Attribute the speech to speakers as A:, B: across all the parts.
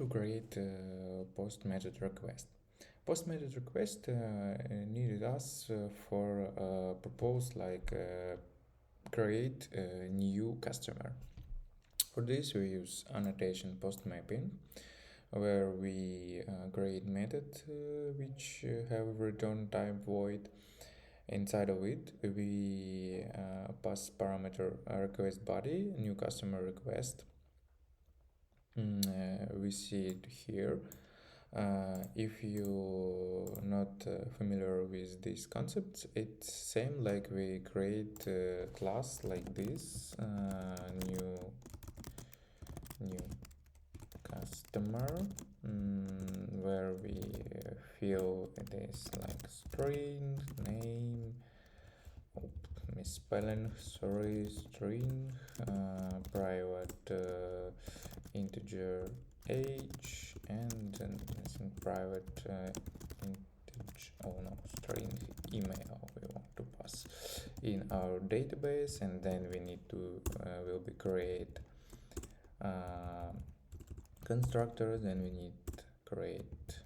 A: create post method request. Post method request needed us for propose like create a new customer. For this we use annotation post mapping, where we create method which have return type void. Inside of it we pass parameter request body, new customer request. We see it here. If you not familiar with these concepts, it's same like we create a class like this, new customer, where we fill this like string name, misspelling, sorry, string, private integer age, and then missing private string email we want to pass in our database, and then we need to will be create constructors, and we need create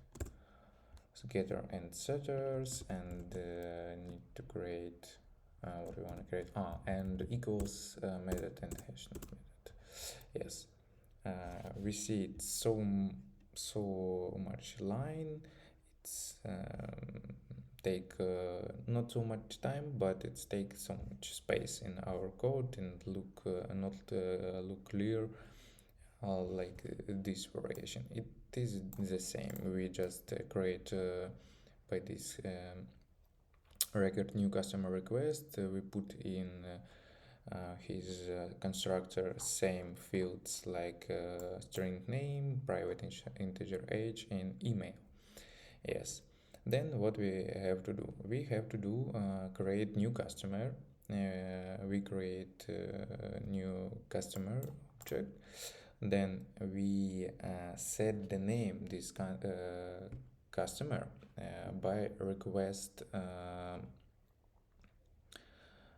A: getter and setters, and need to create what we want to create, and equals method and hash method. Yes, we see it so much line. It's take not so much time, but it's take so much space in our code and look not look clear like this variation. It is the same. We just create by this record new customer request. We put in his constructor same fields like string name, private integer age, and email. Yes. Then what we have to do? We have to do create new customer. We create new customer object. Then we set the name this customer by request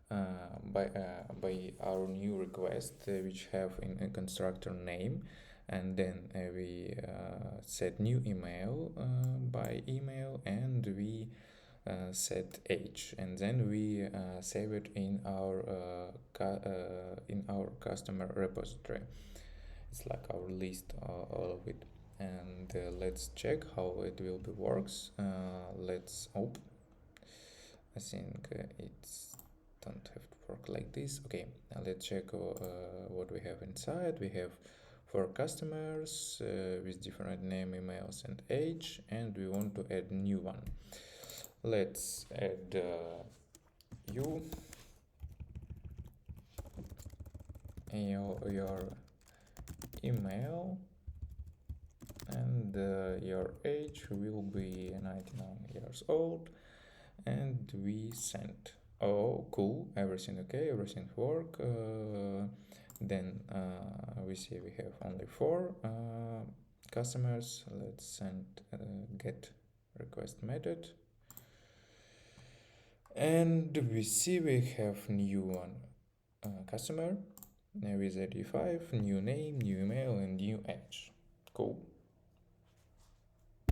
A: by our new request which have in a constructor name, and then we set new email by email, and we set age, and then we save it in our customer repository. It's like our list, all of it. And let's check how it will be works. Let's open. I think it's don't have to work like this. Okay, now let's check what we have inside. We have 4 customers with different name, emails, and age, and we want to add new one. Let's add your email, and your age will be 99 years old, and we send. Oh, cool, everything okay, everything work. Then we see we have only 4 customers. Let's send get request method, and we see we have new one customer with ID5, new name, new email, and new age. Cool.